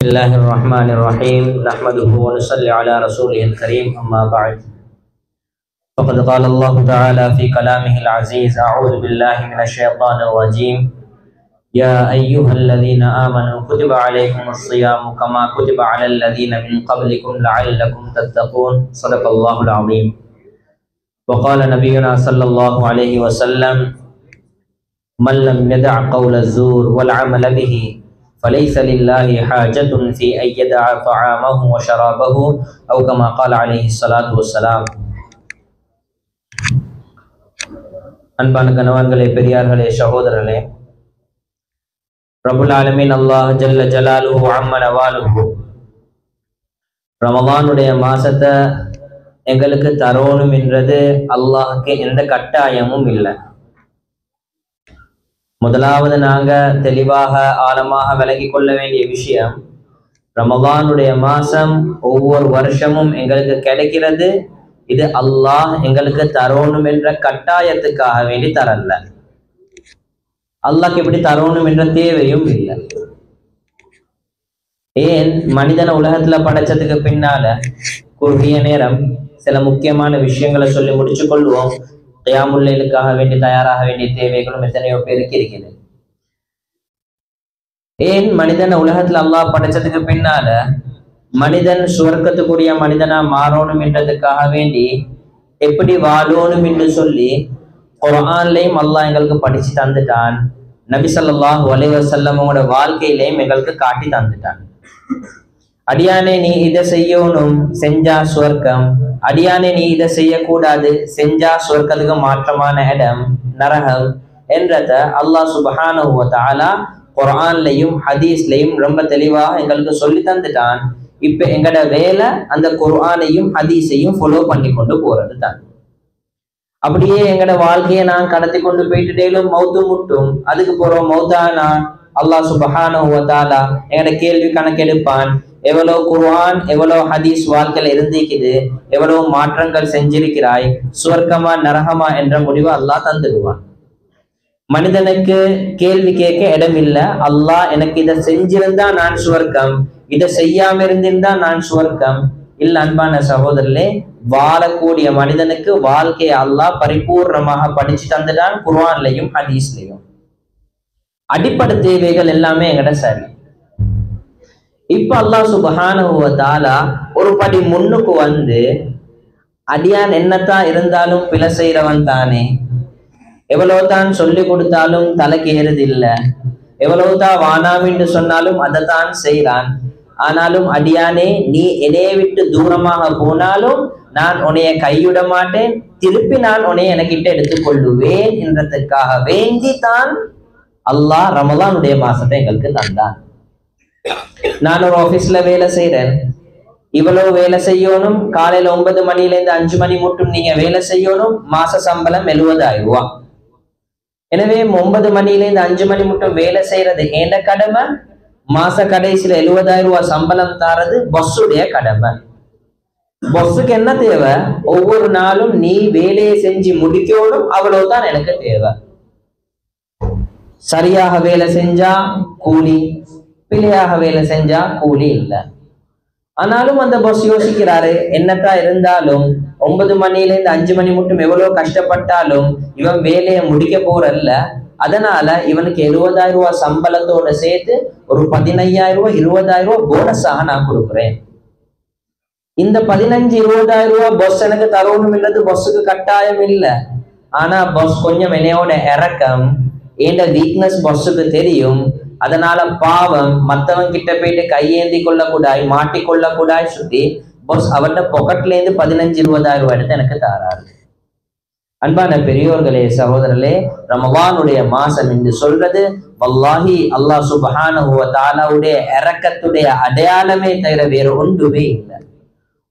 بسم الله الرحمن الرحيم نحمده ونصلي على رسوله الكريم أما بعد فقد قال الله تعالى في كلامه العزيز أعوذ بالله من الشيطان الرجيم يا أيها الذين آمنوا كتب عليكم الصيام كما كتب على الذين من قبلكم لعلكم تتقون صدق الله العظيم وقال نبينا صلى الله عليه وسلم من لم يدع قول الزور والعمل به فليس لله حاجة في أن يدع طعامه وشرابه أو كما قال عليه الصلاة والسلام. அன்பான கணவான்களே, பெரியார்களே, சகோதரர்களே, ரப்புல் ஆலமீன் அல்லாஹ் ஜல்ல ஜலாலுஹு அம்ம நவாலுஹு ரமலானுடைய மாசத்தை எங்களுக்கு தரோணும் என்றது அல்லாஹ்க்கு எந்த கட்டாயமும் இல்லை. முதலாவது நாங்க தெளிவாக ஆழமாக விளங்கி கொள்ள வேண்டிய விஷயம், ரமலானுடைய மாசம் ஒவ்வொரு வருஷமும் எங்களுக்கு கிடைக்கிறது. இது அல்லாஹ் எங்களுக்கு தரோணும் என்ற கட்டாயத்துக்காக வேண்டி தரல. அல்லாஹ்க்கு எப்படி தரோணும் என்ற தேவையும் இல்லை. ஏன் மனிதனை உலகத்துல படைச்சதுக்கு பின்னால குறுகிய நேரம் சில முக்கியமான விஷயங்களை சொல்லி முடிச்சு கொள்வோம். கியாமுல் லைலுக்காக வேண்டி தயாராக வேண்டிய தேவைகளும் எத்தனையோ பேருக்கு இருக்கிறது. ஏன் மனிதனை உலகத்துல அல்லாஹ் படைச்சதுக்கு பின்னால மனிதன் சுவர்க்கத்துக்குரிய மனிதனா மாறணும் என்றதுக்காக வேண்டி எப்படி வாழணும் என்று சொல்லி குர்ஆன்லயும் அல்லாஹ் எங்களுக்கு படிச்சு தந்துட்டான். நபி ஸல்லல்லாஹு அலைஹி வஸல்லமோட வாழ்க்கையிலையும் எங்களுக்கு காட்டி தந்துட்டான். அடியானே நீ இதை செய்யணும், செஞ்சா சுவர்க்கம். அடியானே நீ இதை செய்யக்கூடாது, செஞ்சா சுவர்க்கத்துக்கு மாற்றமான இடம் நரகம் என்றத அல்லாஹ் சுப்ஹானஹு வ தஆலா குர்ஆன்லயும் ஹதீஸ்லயும் ரொம்ப தெளிவாக எங்களுக்கு சொல்லி தந்துட்டான். இப்ப எங்கட வேலை அந்த குர்ஆனையும் ஹதீஸையும் ஃபாலோ பண்ணி கொண்டு போறது தான். அப்படியே எங்கட வாழ்க்கையை நான் கடத்தி கொண்டு போயிட்டுட்டேலும் மௌத்து முட்டும். அதுக்கு போறோம் மௌத்தானா அல்லாஹ் சுப்ஹானஹு வ தஆலா எங்கட கேள்வி கணக்கெடுப்பான். எவ்வளவு குர்ஆன் எவ்வளவு ஹதீஸ் வாழ்க்கையில இருந்திருக்குது, எவ்வளவு மாற்றங்கள் செஞ்சிருக்கிறாய், சுவர்க்கமா நரகமா என்ற முடிவை அல்லாஹ் தந்துடுவான். மனிதனுக்கு கேள்வி கேட்க இடம் இல்லை. அல்லாஹ் எனக்கு இதை செஞ்சிருந்தா நான் சுவர்க்கம், இதை செய்யாம இருந்திருந்தா நான் சுவர்க்கம் இல்ல. அன்பான சகோதரர்களே, வாழக்கூடிய மனிதனுக்கு வாழ்க்கையை அல்லாஹ் பரிபூர்ணமாக படிச்சு தந்துட்டான் குர்ஆன்லயும் ஹதீஸ்லயும். அடிப்படை தேவைகள் எல்லாமே எங்கட சரி. இப்ப அல்லாஹ் சுப்ஹானஹு வ தஆலா ஒரு படி முன்னுக்கு வந்து, அடியான் என்னத்தான் இருந்தாலும் பிழை செய்யறவன் தானே, எவ்வளவுதான் சொல்லி கொடுத்தாலும் தலைக்கு ஏறுது இல்லை, எவ்வளவுதான் வானாமின்னு சொன்னாலும் அதைத்தான் செய்யறான். ஆனாலும் அடியானே நீ என்னைய விட்டு தூரமாக போனாலும் நான் உன்னைய கைவிட மாட்டேன், திருப்பி நான் உன்னைய எனக்கிட்ட எடுத்துக்கொள்ளுவேன் என்றதுக்காக வேண்டித்தான் அல்லாஹ் ரமலானுடைய மாசத்தை எங்களுக்கு தந்தான். நான் ஒரு ஆபீஸ்ல வேலை செய்யறேன், இவ்வளவு வேலை செய்யணும், காலையில 9 மணிலேருந்து 5 மணி மட்டும் நீங்க வேலை செய்யணும், மாச சம்பளம் 70,000 ரூபாய். எனவே 9 மணிலேருந்து 5 மணி மட்டும் வேலை செய்யறது ஏண்ட கடமை, மாச கடைசியில 70,000 ரூபாய் சம்பளம் தாரது பொஸ்ஸுடைய கடமை. பொஸ்ஸுக்கு என்ன தேவை, ஒவ்வொரு நாளும் நீ வேலையை செஞ்சு முடிக்கணும், அவ்வளவுதான் எனக்கு தேவை. சரியாக வேலை செஞ்சா கூலி, பிழையாக வேலை செஞ்சா கூலி இல்லை. ஆனாலும் அந்த பாஸ் யோசிக்கிறாரு, என்னத்தான் இருந்தாலும் 9 மணிலேருந்து 5 மணி மட்டும் எவ்வளவு கஷ்டப்பட்டாலும் இவன் வேலையை முடிக்க போறல்ல, அதனால இவனுக்கு 70,000 ரூபாய் சம்பளத்தோட சேர்த்து ஒரு 15,000 ரூபாய் 20,000 ரூபாய் போனஸாக நான் கொடுக்குறேன். இந்த 15-20,000 ரூபாய் பாஸ் எனக்கு தரணும் என்றது பாஸுக்கு கட்டாயம் இல்லை. ஆனா பாஸ் கொஞ்சம் என்னையோட இறக்கம், ஏண்ட வீக்னஸ் பாஸுக்கு தெரியும். அதனால பாவம் மத்தவன் கிட்ட போயிட்டு கையேந்தி கொள்ளக்கூடாய், மாட்டிக்கொள்ளக்கூடாய் சுத்தி பாஸ் அவர்கிட்ட பொக்கெட்ல இருந்து 15-20,000 ரூபாய் எடுத்து எனக்கு தாராரு. அன்பான பெரியோர்களே, சகோதரர்களே, ரமலானுடைய மாசம் என்று சொல்றது வல்லாஹி அல்லாஹ் சுப்ஹானஹு வ தஆலாவுடைய இரக்கத்துடைய அடையாளமே தவிர வேற ஒன்றுமே இல்லை.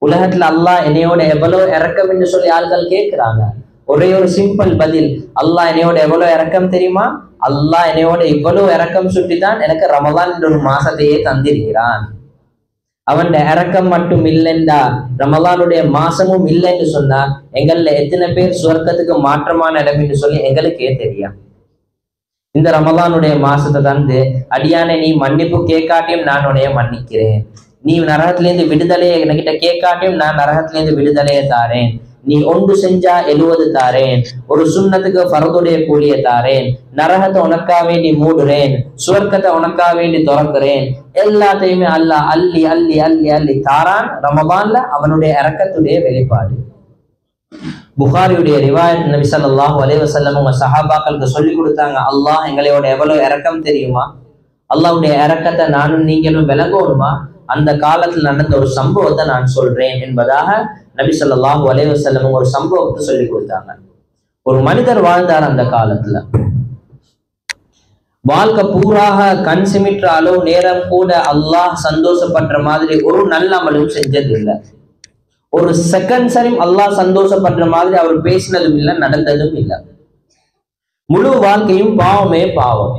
உலகத்துல அல்லாஹ் என்னையோட எவ்வளவு இரக்கம் என்று சொல்லி ஆள்கள் கேட்கிறாங்க. ஒரே ஒரு சிம்பிள் பதில், அல்லாஹ் என்னையோட எவ்வளவு இரக்கம் தெரியுமா, அல்லாஹ் என்னையோட இவ்வளவு இரக்கம் சுட்டிதான் எனக்கு ரமலான் என்ற ஒரு மாசத்தையே தந்திருக்கிறான். அவன் இரக்கம் மட்டும் இல்லைண்டா ரமலானுடைய மாசமும் இல்லைன்னு சொன்னா எங்கள்ல எத்தனை பேர் சுவர்க்கத்துக்கு மாற்றமான இடம் என்று சொல்லி எங்களுக்கே தெரியும். இந்த ரமலானுடைய மாசத்தை தந்து அடியானை நீ மன்னிப்பு கேட்காட்டியும் நான் உன்னைய மன்னிக்கிறேன், நீ நரகத்திலேருந்து விடுதலையை என்கிட்ட கேட்காட்டியும் நான் நரகத்திலேருந்து விடுதலையை தாரேன், நீ ஒன்று செஞ்சா 70 தாரேன், ஒரு சுண்ணத்துக்கு ஃபர்துடைய கூலிய தாரேன், நரகத்தை உனக்கா வேண்டி மூடுறேன், சுவர்க்கத்தை உனக்கா வேண்டி திறக்கிறேன், எல்லாத்தையுமே அல்லாஹ் அள்ளி அள்ளி அள்ளி அள்ளி தாரான் ரமலான்ல. அவனுடைய இரக்கத்துடைய வெளிப்பாடு. புகாரியுடைய ரிவாயத் நபி ஸல்லல்லாஹு அலைஹி வஸல்லம் உங்க சஹாபாக்களுக்கு சொல்லி கொடுத்தாங்க, அல்லாஹ் எங்களோட எவ்வளவு இரக்கம் தெரியுமா, அல்லாஹ்வுடைய இரக்கத்தை நானும் நீங்களும் விளங்கணுமா, அந்த காலத்தில் நடந்த ஒரு சம்பவத்தை நான் சொல்றேன் என்பதாக நபி ஸல்லல்லாஹு அலைஹி வஸல்லம் ஒரு சம்பவத்தை சொல்லி கொடுத்தாங்க. ஒரு மனிதர் வாழ்ந்தார் அந்த காலத்துல. வாழ்க்கை பூராக கண் சிமிற்ற அளவு நேரம் கூட அல்லாஹ் சந்தோஷப்படுற மாதிரி ஒரு நல்ல அமலும் செஞ்சது இல்லை. ஒரு செகண்ட் சரியும் அல்லாஹ் சந்தோஷப்படுற மாதிரி அவர் பேசினதும் இல்லை, நடந்ததும் இல்லை. முழு வாழ்க்கையும் பாவமே பாவம்.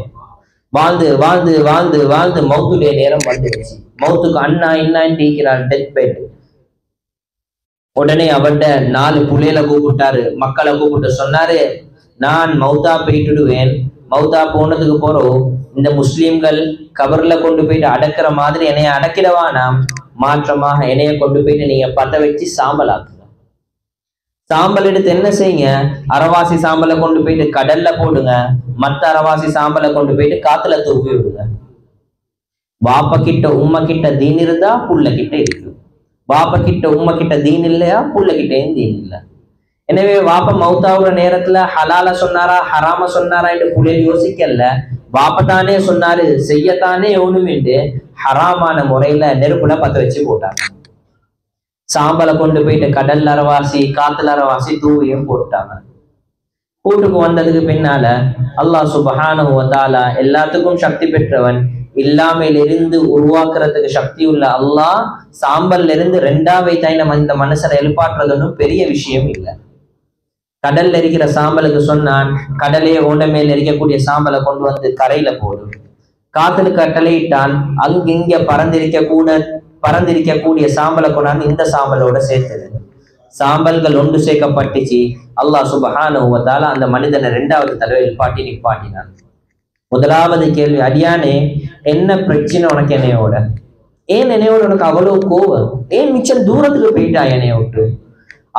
வாழ்ந்து வாழ்ந்து வாழ்ந்து வாழ்ந்து மௌத்துடைய நேரம் வந்துருச்சு. மௌத்துக்கு அண்ணா இன்னான்னு இருக்கிறார், டெத் பெட். உடனே அவர்கிட்ட 4 புள்ளையில கூப்பிட்டாரு, மக்களை கூப்பிட்டு சொன்னாரு, நான் மௌத்தா போயிட்டுடுவேன், மௌத்தா போனதுக்கு போறோம் இந்த முஸ்லீம்கள் கபர்ல கொண்டு போயிட்டு அடக்கிற மாதிரி என்னைய அடக்கிடவானாம், மாற்றமாக என்னைய கொண்டு போயிட்டு நீங்க பத்த வச்சு சாம்பல் ஆக்குங்க. சாம்பல் எடுத்து என்ன செய்யுங்க, அரவாசி சாம்பலை கொண்டு போயிட்டு கடல்ல போடுங்க, மற்ற அரவாசி சாம்பலை கொண்டு போயிட்டு காத்துல தூவி விடுங்க. வாப்ப கிட்ட உம்மை கிட்ட தீன் இருந்தா புள்ள கிட்ட இருக்கு, வாப்ப கிட்ட உம்மை கிட்ட தீன் இல்லையா புள்ள கிட்டேயும் தீன் இல்லை. எனவே வாப்ப மௌத்தாவுற நேரத்துல ஹலால சொன்னாரா ஹராம சொன்னாரா என்று புள்ளைய யோசிக்கல, வாப்பத்தானே சொன்னாரு செய்யத்தானே ஒண்ணுமென்று ஹராமான முறையில நெருப்புல பத்த வச்சு போட்டாங்க. சாம்பலை கொண்டு போயிட்டு கடல் அரவாசி காத்துல அரவாசி தூவியும் போட்டாங்க. கூட்டுக்கு வந்ததுக்கு பின்னால அல்லாஹ் சுப்ஹானஹு வ தஆலா எல்லாத்துக்கும் சக்தி பெற்றவன், இல்லாமையிலிருந்து உருவாக்குறதுக்கு சக்தி உள்ள அல்லாஹ் சாம்பல்ல இருந்து 2ஆவை தாய் நம்ம இந்த மனுஷரை எழுப்பாற்றுறது ஒன்றும் பெரிய விஷயம் இல்லை. கடல்ல இருக்கிற சாம்பலுக்கு சொன்னான், கடலையே ஓண்ட மேல இருக்கக்கூடிய சாம்பலை கொண்டு வந்து கரையில போடும். காத்துல கட்டளையிட்டான், அங்கிங்க பறந்திருக்கக்கூடிய சாம்பலை கொண்டாந்து இந்த சாம்பலோட சேர்த்தது. சாம்பல்கள் ஒன்று சேர்க்கப்பட்டுச்சு. அல்லாஹ் சுப்ஹானஹு வ தஆலா அந்த மனிதனை 2ஆவது தடவை நிப்பாட்டினான். முதலாவது கேள்வி, அடியானே என்ன பிரச்சனை உனக்கு என்னையோட? ஏன் என்னையோட உனக்கு அவ்வளவு கோவம்? ஏன் மிச்சம் தூரத்துக்கு போயிட்டா என்னைய விட்டு?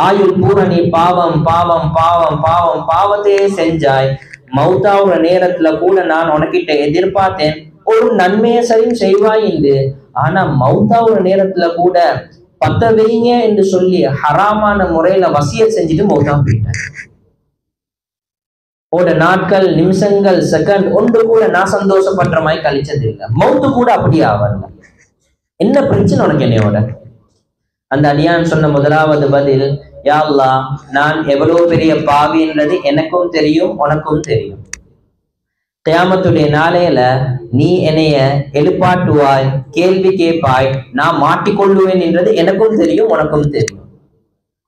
ஆயுள் பூரா நீ பாவம் பாவம் பாவம் பாவம் பாவத்தையே செஞ்சாய். மௌத்தாவுற நேரத்துல கூட நான் உனக்கிட்ட எதிர்பார்த்தேன் ஒரு நன்மையை சரியும் செய்வாய் என்று. ஆனா மௌத்தாவுற நேரத்துல கூட பத்த வைங்க என்று சொல்லி ஹராமான முறையில வசிய செஞ்சுட்டு மௌத்தா போயிட்டேன். ஓட நாட்கள் நிமிஷங்கள் செகண்ட் ஒன்று கூட நான் சந்தோஷப்படுற மாதிரி கழிச்சது இல்லை. மௌத்து கூட அப்படி ஆவல. என்ன பிரச்சனை உனக்கு என்னையோட? அந்த அடியான் சொன்ன முதலாவது பதில், யா அல்லாஹ் நான் எவ்வளவு பெரிய பாவி என்றது எனக்கும் தெரியும் உனக்கும் தெரியும். கியாமத்துடைய நாளையில நீ என்னைய எழுப்பாட்டுவாய், கேள்வி கேட்பாய், நான் மாட்டிக்கொள்ளுவேன் என்றது எனக்கும் தெரியும் உனக்கும் தெரியும்.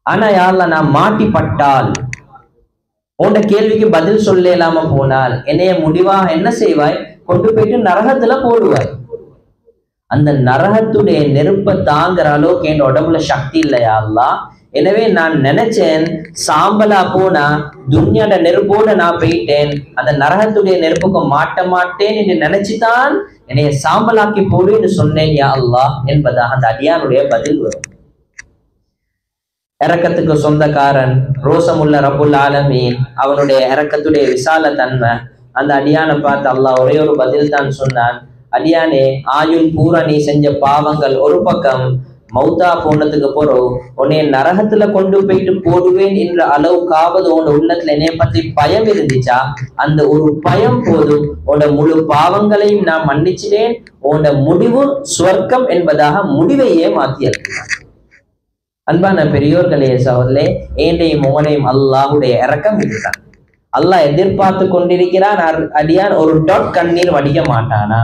ஆனா யா அல்லாஹ் நான் மாட்டிப்பட்டால், உன்ட கேள்விக்கு பதில் சொல்ல இல்லாம போனால் என்னைய முடிவாக என்ன செய்வாய்? கொண்டு போயிட்டு நரகத்துல போடுவாய். அந்த நரகத்துடைய நெருப்பை தாங்குற அளவுக்கு என் உடம்புல சக்தி இல்லையா அல்லாஹ். எனவே நான் நினைச்சேன் சாம்பலா போனா துன்யாட நெருப்போட நான் போயிட்டேன், அந்த நரகத்துடைய நெருப்புக்கு மாட்ட மாட்டேன் என்று நினைச்சுதான் என்னைய சாம்பலாக்கி போடு என்று சொன்னேன் யா அல்லாஹ் என்பதாக அந்த அடியானுடைய பதில் வரும். இரக்கத்துக்கு சொந்தக்காரன் ரோசமுள்ள ரப்புல் ஆலமீன், அவனுடைய இரக்கத்துடைய விசால தன்மை. அந்த அடியானை பார்த்து அல்லாஹ் ஒரே ஒரு பதில் தான் சொன்னான், அடியானே ஆயுள் பூரா நீ செஞ்ச பாவங்கள் ஒரு பக்கம், மௌத்தா போனதுக்கு போறோம் உன்னைய நரகத்துல கொண்டு போயிட்டு போடுவேன் என்ற அளவுக்காவது உன் உள்ளத்துல என்னைய பத்தி பயம் இருந்துச்சா? அந்த ஒரு பயம் போதும், உன்னோட முழு பாவங்களையும் நான் மன்னிச்சிட்டேன், உன்னோட முடிவு சுவர்க்கம் என்பதாக முடிவையே மாத்தி இருக்கிறான். அன்பான பெரியோர்களே சகோதரே, ஏண்டையும் உங்களையும் அல்லாஹுடைய இரக்கம் இதுதான். அல்லாஹ் எதிர்பார்த்து கொண்டிருக்கிறான், அடியான் ஒரு டாட் கண்ணீர் வடிக்க மாட்டானா?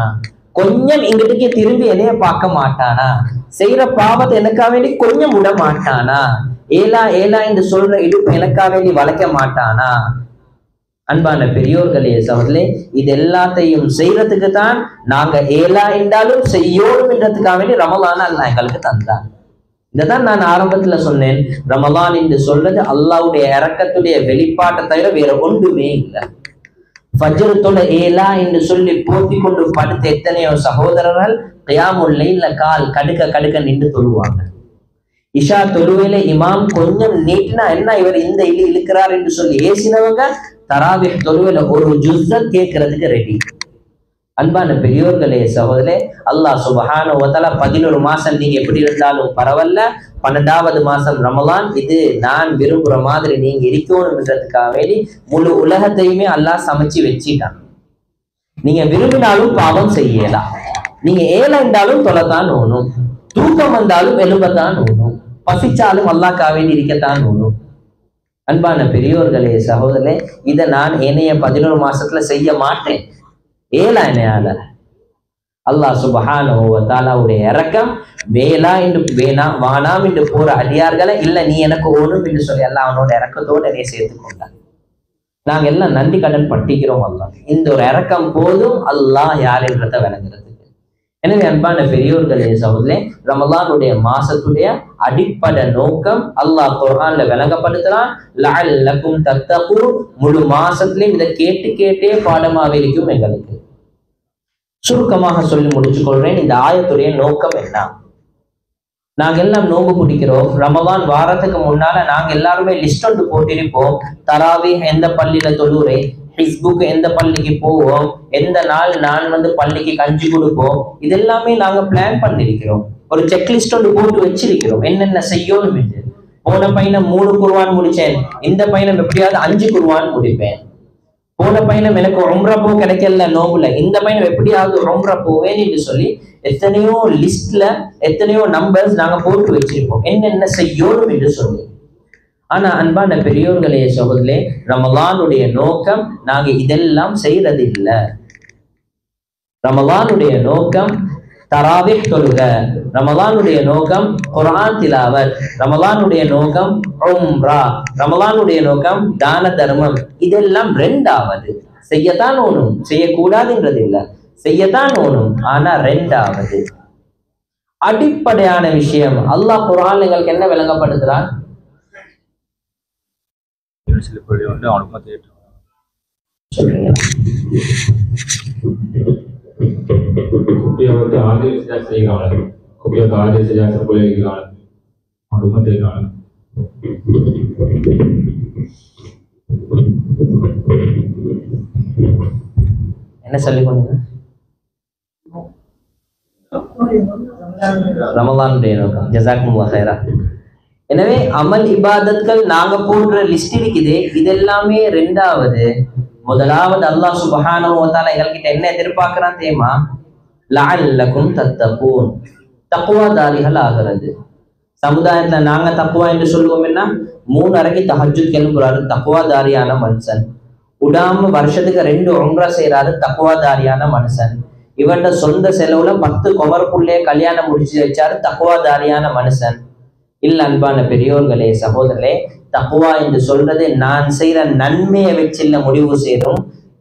கொஞ்சம் இங்கிட்டுக்கே திரும்பி என்னைய பார்க்க மாட்டானா? செய்யற பாவத்தை எனக்காக வேண்டி கொஞ்சம் விட மாட்டானா? ஏலா ஏலா என்று சொல்ற இடுப்பு எனக்காக வேண்டி வளைக்க மாட்டானா? அன்பான பெரியோர்களே சகோதரே, இது எல்லாத்தையும் செய்யறதுக்கு தான் நாங்க ஏலா என்றாலும் செய்யோம் என்றதுக்காக வேண்டி ரமலான் அல்லாஹ் எங்களுக்கு தந்தான். இதைதான் நான் ஆரம்பத்துல சொன்னேன், ரமலான் என்று சொல்றது அல்லாஹ்வுடைய இரக்கத்துடைய வெளிப்பாட்டை தவிர வேற ஒன்றுமே இல்லை. ஃபஜ்ர் தொழ ஏலா என்று சொல்லி போத்தி கொண்டு படுத்த எத்தனையோ சகோதரர்கள் கியாமுல் லைல்ல கால் கடுக்க கடுக்க நின்று தொழுவாங்க. இஷா தொழுவையில இமாம் கொஞ்சம் நீட்டினா என்ன இவர் இந்த இழுக்கிறார் என்று சொல்லி ஏசினவங்க தராவிஹ் தொழுவையில ஒரு ஜுஸ்ஸ கேட்கறதுக்கு ரெடி. அன்பான பெரியோர்களே சகோதரே, அல்லாஹ் சுப்ஹானஹு வ தஆலா 11 மாசம் நீங்க எப்படி இருந்தாலும் பரவாயில்ல, 12வது மாசம் ரமலான் இது நான் விரும்புற மாதிரி நீங்க இருக்கணும்ன்றதுக்காக வேண்டி முழு உலகத்தையுமே அல்லாஹ் சமைச்சு வச்சிட்டான். நீங்க விரும்பினாலும் பாவம் செய்யலாம், நீங்க ஏழாண்டாலும் தொலைத்தான் ஓணும், தூக்கம் வந்தாலும் எழும்பத்தான் ஓணும், பசிச்சாலும் அல்லாஹ்க்காக வேண்டி இருக்கத்தான் ஓணும். அன்பான பெரியோர்களே சகோதரே, இதை நான் ஏனைய 11 மாசத்துல செய்ய மாட்டேன். ஏழாயினால அல்லாஹ் சுப்ஹானஹு வ தஆலாவுடைய இரக்கம் வானாம் என்று போற அடியார்களை இல்ல நீ எனக்கு ஓடும் என்று சொல்லி அல்லாஹ் அவனோட இரக்கத்தோடு என்னை சேர்த்து கொண்டான். நாங்க எல்லாம் நன்றி கடன் பட்டிக்கிறோம். அல்லாஹ் இந்த ஒரு இரக்கம் போதும் அல்லாஹ் யார் என்றதை விளங்குறதுக்கு. எனவே அன்பான பெரியோர்களே சகோதரே, ரமலானுடைய மாசத்துடைய அடிப்படை நோக்கம் அல்லாஹ் குர்ஆன்ல விளங்கப்படுத்துறான். லஅல்லகும் தத்தகூன், முழு மாசத்திலையும் இதை கேட்டு கேட்டே பாடமாக இருக்கும். எங்களுக்கு சுருக்கமாக சொல்லி முடிச்சு கொள்றேன். இந்த ஆயத்துடைய நோக்கம் என்ன? நாங்க எல்லாம் நோன்பு பிடிக்கிறோம். ரமலான் வாரத்துக்கு முன்னால நாங்க எல்லாருமே லிஸ்ட் ஒன்று போட்டிருப்போம். தராவீஹ் எந்த பள்ளியில தொழுறேன், ஹிஸ்புக்கு எந்த பள்ளிக்கு போவோம், எந்த நாள் நான் பள்ளிக்கு கஞ்சி கொடுப்போம், இதெல்லாமே நாங்க பிளான் பண்ணிருக்கிறோம். ஒரு செக்லிஸ்ட் ஒன்று போட்டு வச்சிருக்கிறோம் என்னென்ன செய்யணும் என்று. போன பையனை 3 குர்ஆன் முடிச்சேன், இந்த பையனை எப்படியாவது 5 குர்ஆன் முடிப்பேன். போன பையனம் எனக்கு உம்ரா போ கிடைக்கல நோம்புல, இந்த பையனம் எப்படியாவது உம்ரா போவேன் என்று சொல்லி எத்தனையோ லிஸ்ட்ல எத்தனையோ நம்பர்ஸ் நாங்க போட்டு வச்சிருப்போம் என்னென்ன செய்யணும் என்று சொல்லி. ஆனா அன்பான பெரியோர்களே சகோதரே, ரமலானுடைய நோக்கம் நாங்க இதெல்லாம் செய்யறது இல்லை. ரமலானுடைய நோக்கம் தராவிஹ் தொழுக, ரமலானுடைய நோக்கம் குர்ஆன் திலாவத், ரமலானுடைய நோக்கம் உம்ரா, ரமலானுடைய நோக்கம் தான தர்மம். இதெல்லாம் ரெண்டாவது. செய்யத்தான் ஓணும், செய்யக்கூடாதுன்றது இல்லை, செய்யத்தான் ஓணும். ஆனா ரெண்டாவது அடிப்படையான விஷயம் அல்லாஹ் குர்ஆன் எங்களுக்கு என்ன விளங்கப்படுத்துறான்? kupiawata adil sejak sehingga kupiawata adil sejak sebelum hingga rumah tega. என்ன சொல்லி கொண்டீங்க? ரமலானுடைய நோக்கம். ஜஸாக்குமுல்லாஹ் ஹைரா. எனவே அமல் இபாதத்கள் நாங்க போடுற லிஸ்ட் இருக்குதே, இதெல்லாமே ரெண்டாவது. முதலாவது அல்லாஹ் சுப்ஹானஹு வ தஆலா எங்கள்கிட்ட என்ன எதிர்பார்க்கிறான் தெரியுமா? லஅல்லகும் தத்தகூன், தக்வாதாரிகள் ஆகிறது. சமுதாயத்துல நாங்க தக்வா என்று சொல்லுவோம் என்ன? 3 அறைக்கு தஹஜ்ஜுத் கிளம்புறாரு தக்வாதாரியான மனுஷன். உடாம வருஷத்துக்கு 2 உம்ரா செய்யறாரு தக்வாதாரியான மனுஷன். இவர்ட சொந்த செலவுல 10 குமரப்புள்ளைய கல்யாணம் முடிச்சு வச்சாரு தக்வாதாரியான மனுஷன். இல்ல அன்பான பெரியோர்களே சகோதரர்களே, தக்வா என்று சொல்றது நான் செய்யற நன்மையை வச்சில்ல முடிவு செய்யறோம்.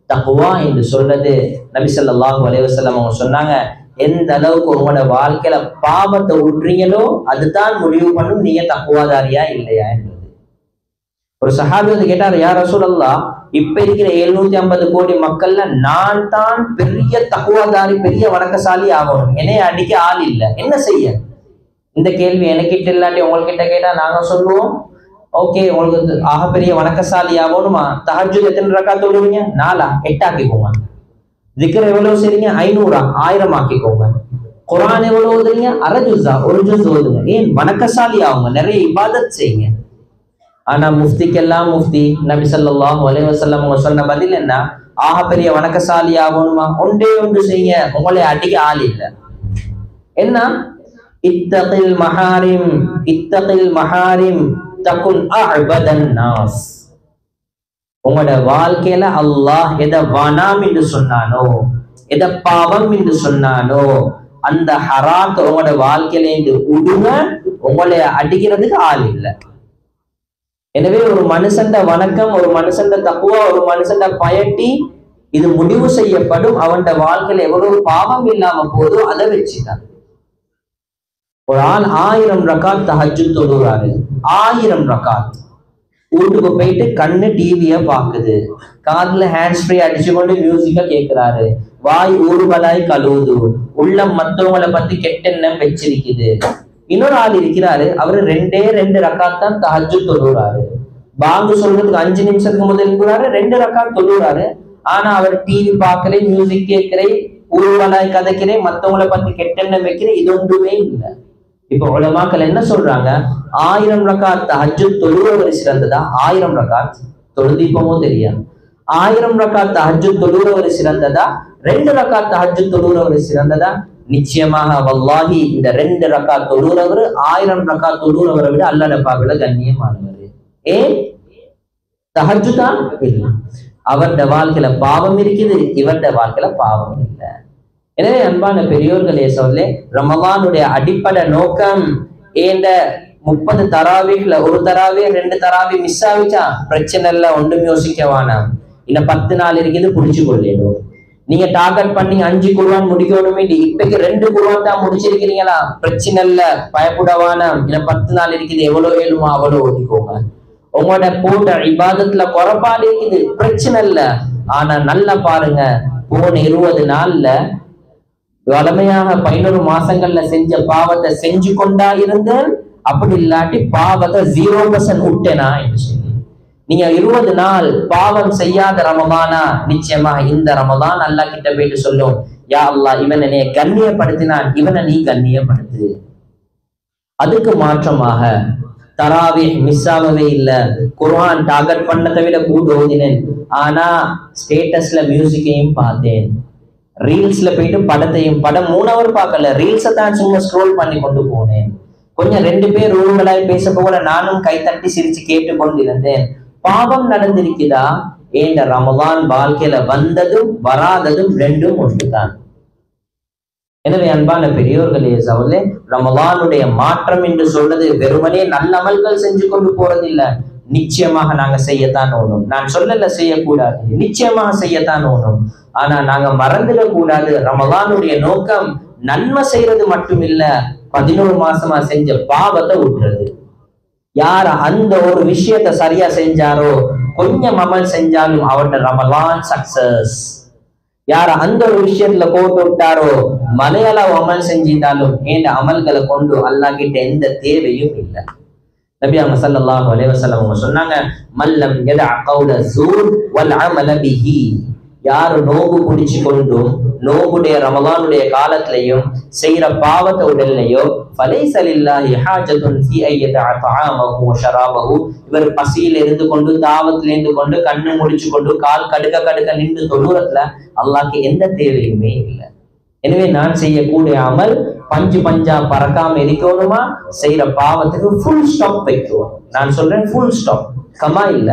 தக்வா என்று சொல்றது நபி ஸல்லல்லாஹு அலைஹி வஸல்லம் அவங்க சொன்னாங்க, எந்த அளவுக்கு உங்களோட வாழ்க்கையில பாவத்தை விட்டுறீங்களோ அதுதான் முடிவு பண்ணும் நீங்க தக்வாதாரியா இல்லையா என்றது. ஒரு சஹாபி வந்து கேட்டார், யா ரசூலல்லாஹ், இப்ப இருக்கிற 750 கோடி மக்கள்ல நான் தான் பெரிய தக்வாதாரி, பெரிய வணக்கசாலி ஆகணும், என்னைய அடிக்க ஆள் இல்லை, என்ன செய்ய? இந்த கேள்வி எனக்கிட்ட இல்லாட்டி உங்ககிட்ட கேட்டா நாங்க சொல்லுவோம், ஓகே உங்களுக்கு ஆகப்பெரிய வணக்கசாலி ஆகணுமா, தஹஜ்ஜுத் எத்தனை ரக்காத் தொழுவீங்க? 4 8 ஆக்கிக்கோங்க. திக்ர் எவ்வளவு செய்றீங்க? 500 1000 ஆக்கிக்கோங்க. குர்ஆன் எவ்வளவு ஓதுறீங்க? அரை ஜுஸா 1 ஜுஸ் ஓதுங்க. ஏன்? வணக்கசாலி ஆகுங்க, நிறைய இபாதத் செய்யுங்க. ஆனா முஃப்திக்கெல்லாம் முஃப்தி நபி ஸல்லல்லாஹு அலைஹி வஸல்லம் அவங்க சொன்ன பதில் என்ன? ஆகப்பெரிய வணக்கசாலி ஆகணுமா? ஒன்றே ஒன்று செய்யுங்க, உங்களை அடிக்க ஆள் இல்லை. என்ன? இத்தகில் மஹாரிம், இத்தகில் மஹாரிம் தகுன் அஅபதன் நாஸ். உங்களோட வாழ்க்கையில அல்லாஹ் எதை வனாம் என்று சொன்னானோ, எதை பாவம் என்று சொன்னானோ, அந்த ஹராத் உங்களோட வாழ்க்கையில இருந்து உடுங்க, உங்களை அடிக்கிறதுக்கு ஆள் இல்லை. எனவே ஒரு மனுஷண்ட வணக்கம், ஒரு மனுஷண்ட தக்குவா, ஒரு மனுஷண்ட பயட்டி இது முடிவு செய்யப்படும் அவன் வாழ்க்கையில எவ்வளவு பாவம் இல்லாம போதோ அதை வச்சுதான். ஒரு ஆள் 1000 ரக்காத் தஹஜ்ஜுத் தொழுகிறாரு, 1000 ரக்காத் வீட்டுக்கு போயிட்டு கண்ணு டிவிய பாக்குது, காதுல ஹேண்ட் ஸ்ப்ரே அடிச்சு கொண்டு மியூசிக்க கேட்கிறாரு, வாய் ஊறுகளாய் கழுவுது, உள்ளம் மத்தவங்களை பத்தி கெட்டெண்ணம் வச்சிருக்குது. இன்னொரு ஆள் இருக்கிறாரு, அவரு 2 ரக்காத் தான் தஹஜ்ஜுத் தொழுறாரு. பாங்கு சொல்றதுக்கு 5 நிமிஷத்துக்கு முதல் இருக்கிறாரு, 2 ரக்காத் தொழுறாரு. ஆனா அவர் டிவி பாக்குறேன், மியூசிக் கேட்கிறேன், ஊறுகளாய் கதைக்கிறேன், மத்தவங்களை பத்தி கெட்டெண்ணம் வைக்கிறேன், இது ஒன்றுமே இல்லை. இப்ப உலமாக்கள் என்ன சொல்றாங்க, 1000 ரக்காத் தஹஜ்ஜுத் தொழுறவர் சிறந்ததா, 1000 ரக்காத் தொழுதிப்போமோ தெரியாது, 1000 ரக்காத் தஹஜ்ஜுத் தொழுறவர் சிறந்ததா, 2 ரக்காத் தஹஜ்ஜுத் தொழுறவர் சிறந்ததா? நிச்சயமாக வல்லாஹி இந்த 2 ரக்காத் தொழுறவர் 1000 ரக்காத் தொழுறவரை விட அல்லாஹ் பார்க்கல கண்ணியமானவர். ஏன்? தஹஜ்ஜுத் தான் இல்லை. அவருடைய வாழ்க்கையில பாவம் இருக்குது, இவருடைய வாழ்க்கையில பாவம் இல்லை. எனவே அன்பான பெரியோர்களே சொல்லே, ரமலானுடைய அடிப்படை நோக்கம் ஏண்ட 30 தராவிகளை ஒரு தராவி 2 தராவி மிஸ் ஆகிச்சா பிரச்சனை இல்லை, ஒன்றும் யோசிக்க வேணாம். இன்னும் 10 நாள் இருக்குது, புடிச்சு கொள்ளணும். நீங்க டார்கெட் பண்ணி 5 குர்ஆன் முடிக்கணுமே, இப்பக்கு 2 குர்ஆன் தான் முடிச்சிருக்கிறீங்களா, பிரச்சனை இல்லை, பயப்பட வேணாம். இன்னும் 10 நாள் இருக்குது, எவ்வளவு ஏழுமோ அவ்வளவு ஓட்டிக்கோங்க. உங்களோட போட்ட இபாதத்துல குறைபாடு இருக்குது, பிரச்சனை இல்லை. ஆனா நல்லா பாருங்க, போன 20 நாள்ல வளமையாக 11 மாசங்கள்ல செஞ்ச பாவத்தை செஞ்சு கொண்டா இருந்தேன், அப்படி இல்லாட்டி பாவத்தை 0% விட்டேனா என்று சொல்லி நீங்க 20 நாள் பாவம் செய்யாத ரமதானா, நிச்சயமாக இந்த ரமதான் அல்லாஹ் கிட்ட போயிட்டு சொல்லும், யா அல்லாஹ் இவனை நீ கண்ணியப்படுத்தினான், இவனை நீ கண்ணியப்படுத்து. அதுக்கு மாற்றமாக தராவீஹ் மிஸ் ஆகவே இல்லை, குர்ஆன் டார்கெட் பண்ணதை விட கூட ஓதினேன், ஆனா ஸ்டேட்டஸ்ல மியூசிக்கையும் பார்த்தேன், ரீல்ஸ்ல போயிட்டு படத்தையும், படம் 3 hour பார்க்கல, ரீல்ஸை தான் சும்மா ஸ்க்ரோல் பண்ணி கொண்டு போனேன். கொஞ்சம் 2 பேர் ரூல்களாய் பேச போல நானும் கைத்தட்டி சிரிச்சு கேட்டு கொண்டிருந்தேன். பாவம் நடந்திருக்குதா? ஏண்ட ரமலான் வாழ்க்கையில வந்ததும் வராததும் 2ம் ஒன்றுதான். எனவே அன்பான பெரியோர்களே சகோதரர்களே, ரமலானுடைய மாற்றம் என்று சொல்றது வெறுமனே நல்ல அமல்கள் செஞ்சு கொண்டு போறது இல்ல, நிச்சயமாக நாங்க செய்யத்தான் ஓணும். நான் சொல்லல செய்யக்கூடாது, நிச்சயமாக செய்யத்தான் ஓணும். ஆனா நாங்க மறந்துடக் கூடாது, ரமலானுடைய நோக்கம் நன்மை செய்யறது மட்டும் இல்ல, 11 மாசமா செஞ்ச பாவத்தை விட்டுறது. யார் அந்த ஒரு விஷயத்த சரியா செஞ்சாரோ, கொஞ்சம் அமல் செஞ்சாலும் அவருடைய ரமலான் சக்சஸ். யார் அந்த ஒரு விஷயத்துல கோட்டு விட்டாரோ, மலையாள அமல் செஞ்சிருந்தாலும் ஏண்ட அமல்களை கொண்டு அல்லாஹ் கிட்ட எந்த தேவையும் இல்லை. நபி ஸல்லல்லாஹு அலைஹி வஸல்லம் அவங்க சொன்னாங்க, மல்லம் யதஅ கௌல ஸூர் வல் அமல பிஹி. யாரு நோவு பிடிச்சு கொண்டும் நோவுடைய ரமலானுடைய காலத்திலையும் செய்யற பாவத்தை உடல்லையோ, ஃபலைஸ லில்லாஹி ஹாஜத்துன் ஃபீ அய்யதஅ தஆமஹு வ ஷராபஹு. இவர் பசியில் இருந்து கொண்டு தாவத்துல இருந்து கொண்டு கண்ணு முடிச்சு கொண்டு கால் கடுக்க நின்று தொழுறதுல அல்லாஹ்க்கு எந்த தேவையுமே இல்லை. எனவே நான் செய்யக்கூடிய அமல் பஞ்சா பறக்காம இருக்கணுமா, செய்யற பாவத்துக்கு ஃபுல் ஸ்டாப் வைக்கணும். நான் சொல்றேன் ஃபுல் ஸ்டாப், கமா இல்ல.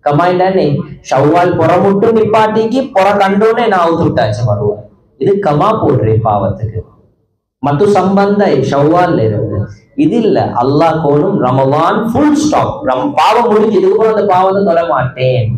கமா இல்லன்னு ஷவ்வால் புறமுட்டு நிப்பாட்டிக்கு புற கண்டோன்னே நான் அவுத்துட்டாச்சு வருவேன், இது கமா போடுறேன் பாவத்துக்கு. மத்து சம்பந்த ஷவ்வால்ல இருந்து இது இல்ல, அல்லாஹ் கோணும் ரமலான் ஃபுல் ஸ்டாப், பாவம் முடிஞ்சு இதுக்கு அந்த பாவத்தை தொட மாட்டேன்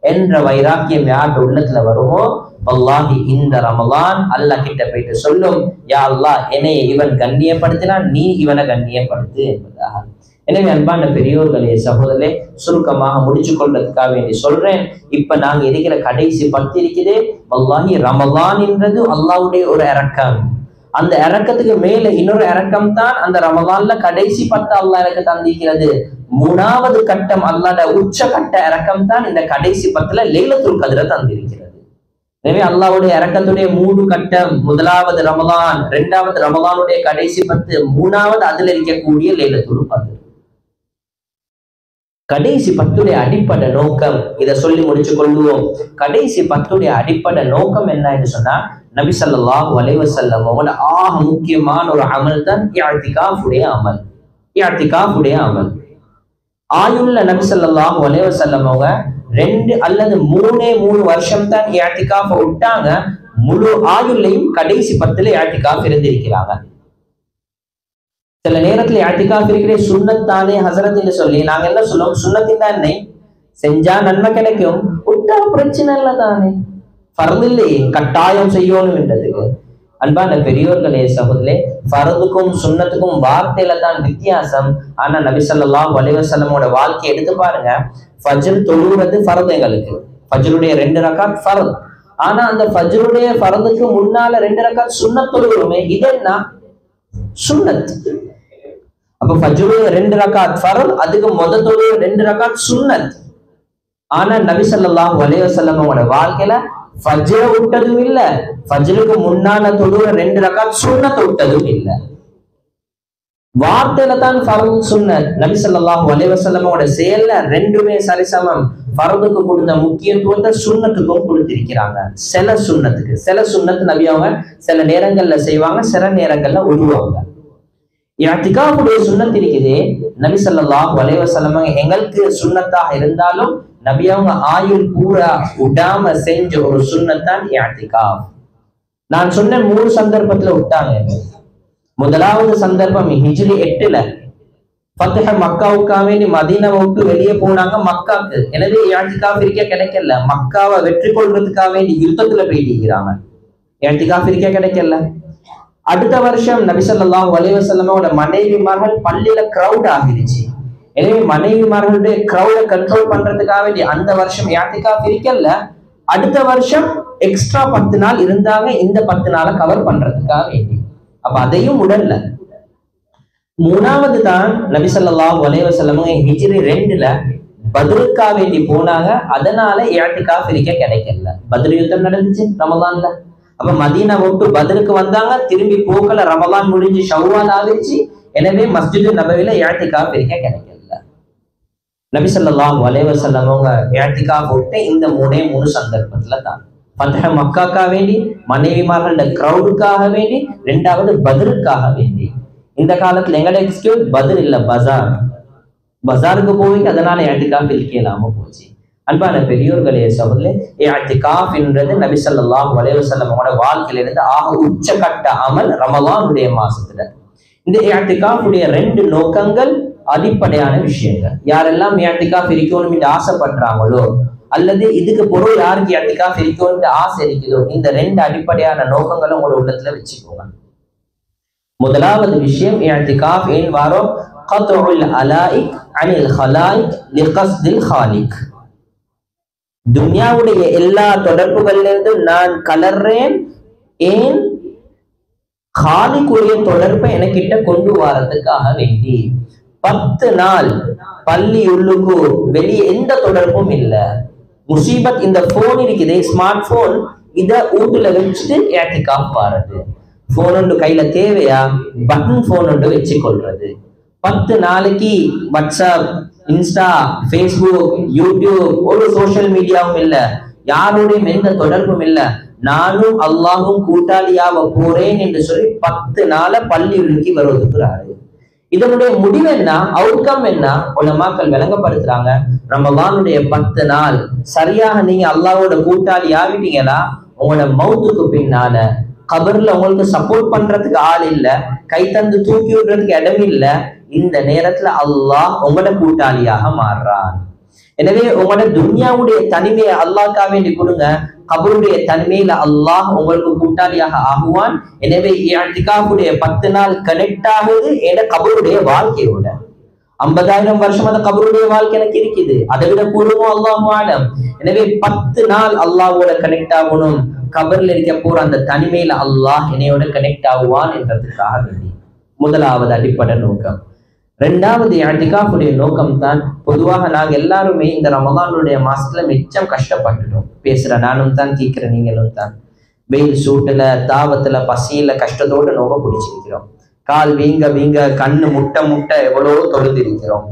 என்ற வைராக்கியம் யார் உள்ளத்துல வருமோ, வல்லாஹி இந்த ரமலான் அல்லாஹ் கிட்ட போயிட்டு சொல்லும், யா அல்லாஹ் என்னைய இவன் கண்ணியப்படுத்தினான், நீ இவனை கண்ணியப்படுத்து என்பதாக. எனவே அன்பான பெரியோர்களே சகோதரர்களே, சுருக்கமாக முடிச்சு கொள்றதுக்காக வேண்டி சொல்றேன். இப்ப நாங்க இருக்கிற கடைசி 10 இருக்குது, வல்லாஹி ரமலான் என்றது அல்லாஹ்வுடைய ஒரு இரக்கம். அந்த இரக்கத்துக்கு மேல இன்னொரு இரக்கம் தான் அந்த ரமலான்ல கடைசி 10 அல்லாஹ் எனக்கு தந்திருக்கிறது. 3வது கட்டம் அல்லாஹ்வுடைய உச்ச கட்ட இரக்கம் தான் இந்த கடைசி 10ல லைலத்துல் கத்ர தந்திருக்கிறது. எனவே அல்லாஹ்வுடைய இரக்கத்துடைய 3 கட்டம், 1வது ரமலான், 2வது ரமலானுடைய கடைசி 10, 3வது அதுல இருக்கக்கூடிய லைலத்துல் கத்ர். கடைசி 10 அடிப்படை நோக்கம், இதை சொல்லி முடிச்சு கொள்வோம். கடைசி 10 அடிப்படை நோக்கம் என்ன என்று சொன்னா, நபி ஸல்லல்லாஹு அலைஹி வஸல்லம் ஆக முக்கியமான ஒரு அமல் தான் இஅ்திகாஃபுடைய அமல். இஅ்திகாஃபுடைய அமல் ஆயுள்ல நபி ஸல்லல்லாஹு அலைஹி வஸல்லம் 2 அல்லது 3 வருஷம் தான் இஅ்திகாஃப விட்டாங்க. முழு ஆயுள்லையும் கடைசி 10 இஅ்திகாஃப் இருந்திருக்கிறாங்க. சில நேரத்துல இஅ்திகாஃப் இருக்கிற சுன்னத்தானே ஹஸரத் என்று சொல்லி நாங்க என்ன சொல்லுவோம், சுன்னத்தின் தானே, செஞ்சா நன்மை கிடைக்கும், விட்டா பிரச்சனை இல்லை தானே, ஃபர்து இல்லையே, கட்டாயம் செய்யணும் என்றதுக்கு. அன்பான பெரியோர்களே சகோதரே, ஃபர்துக்கும் சுன்னத்துக்கும் வார்த்தையில தான் வித்தியாசம். ஆனா நபி ஸல்லல்லாஹு அலைஹி வஸல்லமோட வாழ்க்கையை எடுத்து பாருங்க. ஃபஜ்ர் தொழுவது ஃபர்து, எங்களுக்கு ஃபஜ்ருடைய 2 ரக்காத் ஃபர்து. ஆனா அந்த ஃபஜ்ருடைய ஃபர்துக்கு முன்னால 2 ரக்காத் சுன்னத் தொழுகிறோமே, இது என்ன? சுன்னத். அப்ப ஃபஜ்ருடைய 2 ரக்காத் ஃபர்து, அதுக்கு முதல் தொழுகிற 2 ரக்காத் சுன்னத். ஆனா நபி ஸல்லல்லாஹு அலைஹி வஸல்லமோட வாழ்க்கையில ஃபஜ்ர விட்டதும் இல்ல, ஃபஜ்ருக்கு முன்னால தொழுகிற 2 ரக்காத் சுன்னத் விட்டதும் இல்ல. வார்த்தையில தான் ஃபர்து சுன்னத். நபி ஸல்லல்லாஹு அலைஹி வஸல்லமோட செயல்ல ரெண்டுமே சரிசமம். ஃபர்துக்கு கொடுத்த முக்கியத்துவத்தை சுன்னத்துக்கும் கொடுத்திருக்கிறாங்க. சில சுன்னத் நபி அவங்க சில நேரங்கள்ல செய்வாங்க, சில நேரங்கள்ல விடுவாங்க. இஅ்திகாஃபுடைய சுன்னத் இருக்குது. நபி ஸல்லல்லாஹு அலைஹி வஸல்லம் எங்களுக்கு சுன்னத்தாக இருந்தாலும் நபி அவங்க ஆயுள் பூரா விடாம செஞ்ச ஒரு சுன்னத் தான் இஅ்திகாஃப். நான் சொன்ன 3 சந்தர்ப்பத்துல விட்டாங்க. முதலாவது சந்தர்ப்பம் ஹிஜ்ரி 8ல ஃபத்ஹ் மக்காவுக்காக வேண்டி மதீனாவை விட்டு வெளியே போனாங்க மக்காக்கு. எனவே இஅ்திகாஃப் இருக்க கிடைக்கல. மக்காவை வெற்றி கொள்றதுக்காக வேண்டி யுத்தத்துல போயிட்டிருக்கிறாங்க. இஅ்திகாஃப் இருக்க கிடைக்கல. அடுத்த வருஷம் நபி ஸல்லல்லாஹு அலைஹி வஸல்லமோட மனைவிமார்கள் பள்ளியில கிரவுட் ஆகிருச்சு. எனவே மனைவிமார்களுடைய கிரவுட கண்ட்ரோல் பண்றதுக்காக வேண்டி அந்த வருஷம் இஅ்திகாஃப் இருக்கல. அடுத்த வருஷம் எக்ஸ்ட்ரா 10 நாள் இருந்தாங்க, இந்த 10 நாளை கவர் பண்றதுக்காக வேண்டி. அப்ப அதையும் உடல்ல. மூணாவது தான் நபி ஸல்லல்லாஹு அலைஹி வஸல்லம் ஹிஜ்ரி 2ல பத்ருக்காக வேண்டி போனாங்க. அதனால இஅ்திகாஃப் இருக்க கிடைக்கல. பத்ர் யுத்தம் நடந்துச்சு ரமலான்ல. அப்ப மதீனா விட்டு பத்ருக்கு வந்தாங்க, திரும்பி போக்கல. ரமலான் முடிஞ்சு ஷவ்வால் ஆகிருச்சு. எனவே மஸ்ஜித் நபவில இஅ்திகாஃப் இருக்க கிடைக்கல. நபி ஸல்லல்லாஹு அலைஹி வஸல்லம் இஅ்திகாஃப் விட்டு இந்த 3 சந்தர்ப்பத்துல தான். ஃபத்ஹ் மக்காக்காக வேண்டி, மனைவிமார்களோட கிரவுடுக்காக வேண்டி, 2வது பத்ருக்காக வேண்டி. இந்த காலத்துல எங்கட எக்ஸ்கியூஸ் பத்ர் இல்ல, பஜாருக்கு போய் அதனால இஅ்திகாஃப் இருக்கலாம போச்சு. அன்பான பெரியோர்களே சகோதரர்களே, இஅ்திகாஃப் என்றது நபி ஸல்லல்லாஹு அலைஹி வஸல்லமோட வாழ்க்கையில இருந்து ஆக உச்சகட்ட அமல் ரமலானுடைய மாசத்துல. இந்த இஅ்திகாஃபுடைய 2 நோக்கங்கள் அடிப்படையான விஷயங்கள். யாரெல்லாம் இஅ்திகாஃப் இருக்கணும் என்று ஆசைப்படுறாங்களோ, அல்லது இதுக்கு பொருள் யாருக்கு இஅ்திகாஃப் இருக்கணும் ஆசை இருக்குதோ, இந்த 2 அடிப்படையான நோக்கங்களும் உங்களோட உள்ளத்துல வச்சுக்கோங்க. முதலாவது விஷயம், இஅ்திகாஃப் ஏன் வாரோம்? கத்உல் அலாயிக் அனில் ஹலாயிக் லிகஸ்தில் ஹாலிக். துன்யாவுடைய எல்லா தொடர்புகள்ல இருந்தும் நான் கலர்றேன், ஏன்? ஹாலிக்குரிய தொடர்பை எனக்கிட்ட கொண்டு வரதுக்காக வேண்டி. 10 நாள் பள்ளி உள்ளுக்கு வெளியே எந்த தொடர்பும் இல்ல. முசீபத் இந்த போன் இருக்குது, ஸ்மார்ட் போன், இத வீட்டுல வச்சுட்டு இஅ்திகாஃப் வாரது. போன் ஒன்று கையில தேவையா? பட்டன் போன் ஒன்று வச்சு கொள்றது. 10 நாளைக்கு வாட்ஸ்அப், இன்ஸ்டா, ஃபேஸ்புக், யூடியூப், ஒரு சோசியல் மீடியாவும் இல்ல, யாரோடையும் எந்த தொடர்பும் இல்ல. நானும் அல்லாஹும் கூட்டாளியாக போறேன் என்று சொல்லி 10 நாளை பள்ளி உள்ளுக்கு வருவதுக்குறாரு. இதனுடைய முடிவு என்ன? அவுட்கம் என்ன? உலமாக்கள் விளங்கப்படுத்துறாங்க. ரமலானுடைய 10 நாள் சரியாக நீங்க அல்லாஹ்வோட கூட்டாளி ஆகிட்டீங்களா, உங்களோட மௌத்துக்கு பின்னால கபர்ல உங்களுக்கு சப்போர்ட் பண்றதுக்கு ஆள் இல்ல, கை தந்து தூக்கி விடுறதுக்கு இடம் இல்ல. இந்த நேரத்துல அல்லாஹ் உங்களோட கூட்டாளியாக மாறுறான். எனவே உங்களோட துன்யாவுடைய தனிமையை அல்லாஹ்க்காக வேண்டி கொடுங்க, கபருடைய தனிமையில அல்லாஹ் உங்களுக்கு கூட்டாளியாக ஆகுவான். எனவே இஅ்திகாஃபுடைய 10 நாள் கனெக்ட் ஆகுது என்ற கபருடைய வாழ்க்கையோட. 50,000 வருஷம் அந்த கபருடைய வாழ்க்கை எனக்கு இருக்குது, அதை விட கூடுமோ அல்லாஹு ஆலம். எனவே 10 நாள் அல்லாஹ்வோட கனெக்ட் ஆகணும். கபர்ல இருக்க போற அந்த தனிமையில அல்லாஹ் என்னையோட கனெக்ட் ஆகுவான் என்றதுக்காக வேண்டி முதலாவது அடிப்படை நோக்கம். 2வது இஅ்திகாஃபுடைய நோக்கம் தான், பொதுவாக நாங்க எல்லாருமே இந்த ரமலானுடைய மாசத்துல மிச்சம் கஷ்டப்பட்டுட்டோம். பேசுற நானும் தான், கேட்கிற நீங்களும் தான். வெயில் சூட்டுல, தாவத்துல, பசியில, கஷ்டத்தோடு நோக்க பிடிச்சிருக்கிறோம். கால் வீங்க கண்ணு முட்டை எவ்வளவோ தொழுதிருக்கிறோம்.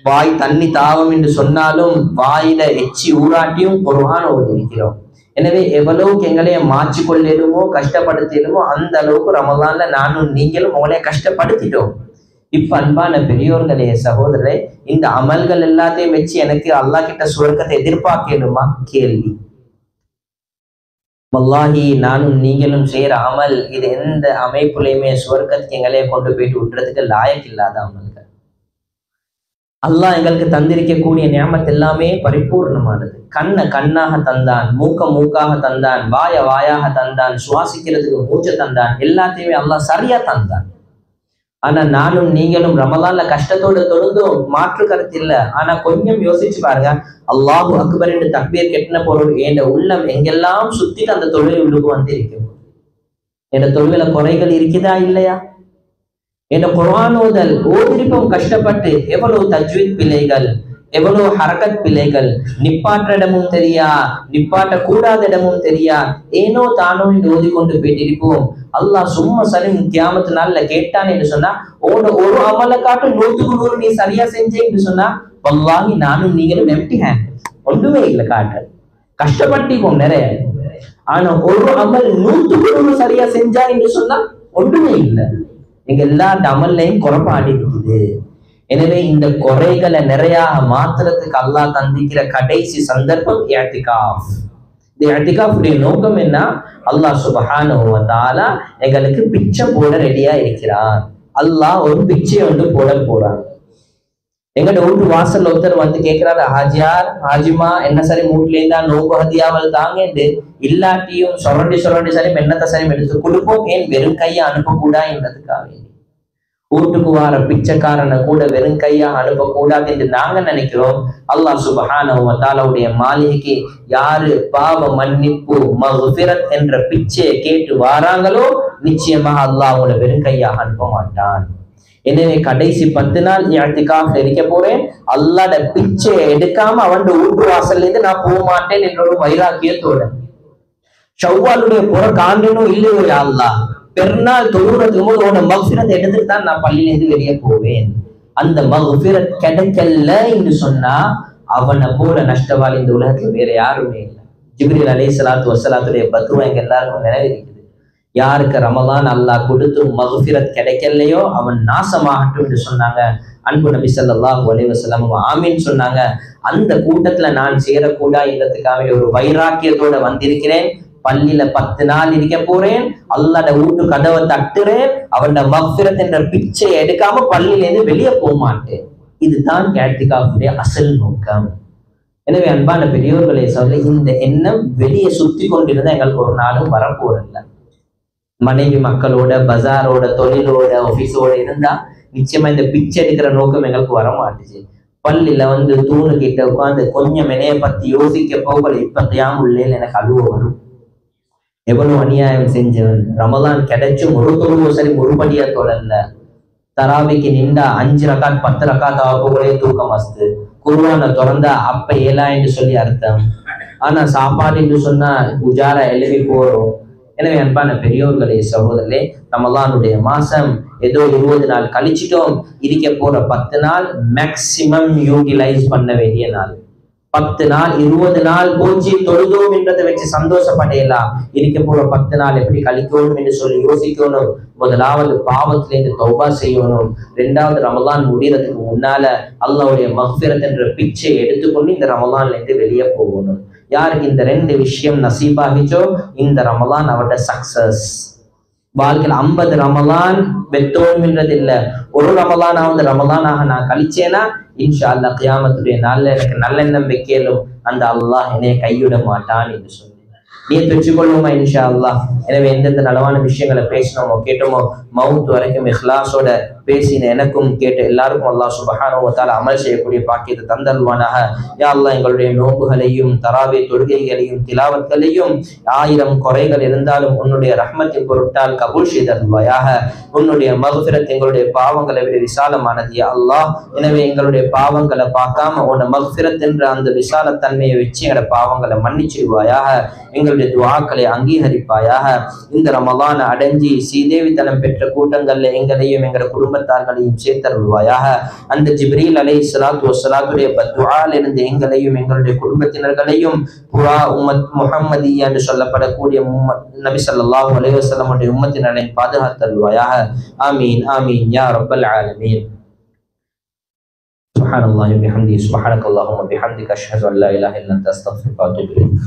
வாய் தண்ணி தாவம் என்று சொன்னாலும் வாயில எச்சி ஊராட்டியும் குர்ஆன் ஓதிருக்கிறோம். எனவே எவ்வளவுக்கு எங்களைய மாற்றிக்கொள்ளலுமோ கஷ்டப்படுத்திடுமோ அந்த அளவுக்கு ரமலான்ல நானும் நீங்களும் உங்களைய கஷ்டப்படுத்திட்டோம். இப்ப அன்பான பெரியோர்களே சகோதரரே, இந்த அமல்கள் எல்லாத்தையும் வச்சு எனக்கு அல்லாஹ் கிட்ட சுவர்க்கத்தை எதிர்பார்க்கணுமா? கேள்வி. வல்லாஹி நானும் நீங்களும் செய்யற அமல் இது எந்த அமைப்புலையுமே சுவர்க்கத்துக்கு எங்களைய கொண்டு போயிட்டு விட்டுறதுக்கு லாயக் இல்லாத அமல்கள். அல்லாஹ் எங்களுக்கு தந்திருக்கக்கூடிய நியாமத் எல்லாமே பரிபூர்ணமானது. கண்ணை கண்ணாக தந்தான், மூக்காக தந்தான், வாயாக தந்தான், சுவாசிக்கிறதுக்கு மூச்சை தந்தான், எல்லாத்தையுமே அல்லாஹ் சரியா தந்தான். ஆனா நானும் நீங்களும் ரமலான்ல கஷ்டத்தோட தொழுந்தோம், மாற்று கருத்து இல்லை. ஆனா கொஞ்சம் யோசிச்சு பாருங்க, அல்லாஹு அக்பர் என்று தக்பீர் கெட்டின பொருள் என்ற உள்ளம் எங்கெல்லாம் சுத்திட்டு அந்த தொழில் உள்ளுக்கு வந்து இருக்கும். என்ற தொழில குறைகள் இருக்குதா இல்லையா? என்ற குர்ஆன் ஓதிருப்போம் கஷ்டப்பட்டு, எவ்வளவு தஜ்வீத் பிழைகள், எவ்வளவு ஹரக்கத் பிழைகள், நிப்பாற்ற இடமும் தெரியா, நிப்பாட்ட கூடாத இடமும் தெரியா, ஏனோ தானோ என்று ஓதிக்கொண்டு போயிட்டிருப்போம். அல்லாஹ் சும்மா சரி கியாமத்து நாள்ல கேட்டான் என்று சொன்னா, ஒரு அமலை காட்டு 100க்கு 100 நீ சரியா செஞ்சே என்று சொன்னா, வல்லாஹி நானும் நீங்களும் எம்டி ஹேண்ட், ஒன்றுமே இல்லை காட்ட கஷ்டப்பட்டிப்போம் நிறைய. ஆனா ஒரு அமல் 100க்கு 100 சரியா செஞ்சா என்று சொன்னா ஒன்றுமே இல்லை. எங்க எல்லா அமல்லையும் குறைபாடு இருக்குது. எனவே இந்த குறைகளை நிறைய மாத்திரத்துக்கு அல்லாஹ் தந்திக்கிற கடைசி சந்தர்ப்பம் இஅ்திகாஃப். இந்த இஅ்திகாஃபுடைய நோக்கம் என்ன? அல்லாஹ் சுப்ஹானஹு வ தஆலா எங்களுக்கு பிச்சை போட ரெடியா இருக்கிறார். அல்லாஹ் ஒரு பிச்சை ஒன்று போட போறான். எங்கட வீட்டு வாசல் ஒருத்தர் வந்து கேட்கிறாரு, ஹாஜியார் ஹாஜிமா என்ன சரி வீட்டுல இருந்தா நோம்பு ஹதியாவல் தாங்க, இல்லாட்டியும் சொரண்டி சரி மென்னத்தை சரி எடுத்து கொடுப்போம், ஏன் வெறும் கையா அனுப்பக்கூடா என்றதுக்காக. வீட்டுக்கு வார பிச்சைக்காரனை கூட வெறும் கையா அனுப்பக்கூடாது என்று நாங்க நினைக்கிறோம். அல்லாஹ் சுப்ஹானஹு வ தஆலாவுடைய மாளிகைக்கு யாரு பாவ மன்னிப்பு மக்ஃபிரத் என்ற பிச்சையை கேட்டு வாராங்களோ நிச்சயமாக அல்லாஹ் அவங்கள வெறும் கையாக அனுப்ப மாட்டான். எனவே கடைசி 10 நாள் இஅ்திகாஃப் இருக்க போறேன், அல்லாஹ்ட பிச்சையை எடுக்காம அவன் வீட்டு வாசல்ல இருந்து நான் போக மாட்டேன் என்ற ஒரு வைராக்கியத்தோட. ஷவ்வாலுடைய புற காண்டனும் இல்லையோ அல்லாஹ், பெருநாள் தொழுறதுக்கு போது உன மக்ஃபிரத் எடுத்துட்டு தான் நான் பள்ளியில இருந்து வெளியே போவேன். அந்த மக்ஃபிரத் கிடைக்கல என்று சொன்னா அவனை போல நஷ்டவாளி இந்த உலகத்துல வேற யாருமே இல்லை. ஜிப்ரீல் அலைஹிஸ்ஸலாத்து வஸ்ஸலாத்துடைய பத்வா எங்க எல்லாருக்கும் நினைவிருக்குது. யாருக்கு ரமலான் அல்லாஹ் கொடுத்து மக்ஃபிரத் கிடைக்கலையோ அவன் நாசமாகட்டும் என்று சொன்னாங்க. அன்பு நபி ஸல்லல்லாஹு அலைஹி வஸல்லம் ஆமீன் சொன்னாங்க. அந்த கூட்டத்துல நான் சேரக்கூடாது என்றதுக்காக ஒரு வைராக்கியத்தோட வந்திருக்கிறேன். பள்ளியில 10 நாள் இருக்க போறேன், அல்லாஹ்ட வீட்டு கதவை தட்டுறேன், அவனோட மக்ஃபிரத் என்ற பிச்சை எடுக்காம பள்ளியில இருந்து வெளியே போக மாட்டேன். இதுதான் இஅ்திகாஃபுடைய அசல் நோக்கம். எனவே அன்பான பெரியோர்களே சொல்ல, இந்த எண்ணம் வெளியே சுத்தி கொண்டிருந்தா எங்களுக்கு ஒரு நாளும் வரப்போறதில்லை. மனைவி மக்களோட, பஜாரோட, தொழிலோட, ஆபீஸோட இருந்தா நிச்சயமா இந்த பிச்சை எடுக்கிற நோக்கம் எங்களுக்கு வர மாட்டுச்சு. பள்ளியில வந்து தூணு கிட்ட உட்காந்து கொஞ்சம் என்னைய பத்தி யோசிக்க போகல, இப்ப கியாமுல் எனக்கு அழுவ வரும். எவ்வளவு அநியாயம் செஞ்சவன், ரமலான் கிடைச்சும் ஒரு தொழுவோ சரி ஒருபடியா தொடரல, தராவிக்கு நின்றா 5 ரகாத் 10 ரகாத் ஆகவே தூக்கம் வஸ்து, குர்ஆனை திறந்தா அப்ப 7 என்று சொல்லி அர்த்தம். ஆனா சாப்பாடு என்று சொன்னா உஜாரா எழுதி போறோம். எனவே அன்பான பெரியோர்களே சகோதரர்களே, ரமலானுடைய மாசம் ஏதோ 20 நாள் கழிச்சிட்டோம். இருக்க போற 10 நாள் மேக்சிமம் யூட்டிலைஸ் பண்ண வேண்டிய நாள். 10 நாள் 20 நாள் போச்சு தொழுதோம் என்றதை வச்சு சந்தோஷப்படையலாம். இருக்க போற 10 நாள் எப்படி கழிக்கணும் என்று சொல்லி யோசிக்கணும். முதலாவது பாவத்திலிருந்து தௌபா செய்யணும். 2வது ரமலான் முடிகிறதுக்கு முன்னால அல்லாஹ்வுடைய மக்ஃபிரத் என்ற பிச்சை எடுத்துக்கொண்டு இந்த ரமலான்ல இருந்து வெளியே போகணும். யாருக்கு இந்த 2 விஷயம் நசீபாகிச்சோ இந்த ரமலான் அவரோட சக்சஸ். வாழ்க்கையில் 50 ரமலான் வெத்தோம் என்றது இல்லை, ஒரு ரமலானாவது ரமலானாக நான் கழிச்சேனா இன்ஷா அல்லாஹ் கியாமத்துடைய நாள்ல எனக்கு நல்லெண்ணம் வைக்கலும் அந்த அல்லாஹ் என்னை கைவிட மாட்டான் என்று சொல்லி நீர் பெற்றுக்கொள்வோமா இன்ஷா அல்லாஹ். எனவே எந்தெந்த நலவான விஷயங்களை பேசினோமோ கேட்டோமோ மவுத் வரைக்கும் இஹ்லாஸோட பேசின எனக்கும் கேட்ட எல்லாருக்கும் அல்லாஹ் சுப்ஹானஹு வ தஆலா அமல் செய்யக்கூடிய பாக்கியத்தை தந்தல்வானாக. யா அல்லாஹ் எங்களுடைய நோன்புகளையும் தராவி தொழுகைகளையும் திலாவத்களையும் 1000 குறைகள் இருந்தாலும் உன்னுடைய ரஹ்மத்தின் பொருட்டால் கபூல் செய்தல்வாயாக. உன்னுடைய மக்ஃபிரத் எங்களுடைய பாவங்களை விட விசாலமானது யா அல்லாஹ். எனவே எங்களுடைய பாவங்களை பார்க்காம உன்னை மக்ஃபிரத் என்ற அந்த விசாலத்தன்மையை வச்சு எங்களோட பாவங்களை மன்னிச்சிடுவாயாக. எங்களுடைய துஆக்களை அங்கீகரிப்பாயாக. இந்த ரமலான் அடைஞ்சி சீதேவித்தனம் பெற்ற கூட்டங்கள்ல எங்களையும் எங்களோட குடும்பத்தார்களையும் சேர்த்தருள்வாயாக. அந்த ஜிப்ரீல் அலைஹிஸ்ஸலாத்து வஸ்ஸலாத்துடைய பத்ஆல இருந்து எங்களையும் எங்களுடைய குடும்பத்தினர்களையும் புரா உம்மத் முஹம்மதியா என்று சொல்லப்படக்கூடிய நபி ஸல்லல்லாஹு அலைஹி வஸல்லம் உடைய உம்மத்தினரை பாதுகாத்தருள்வாயாக. ஆமீன் ஆமீன் யா ரப்பல் ஆலமீன். சுப்ஹானல்லாஹி வ பிஹம்திஹி சுப்ஹானக்கல்லாஹும்ம வ பிஹம்திக அஷ்ஹது அன் லா இலாஹா இல்லா அன்த அஸ்தக்ஃபிருக வ அத்தூபு இலைக்.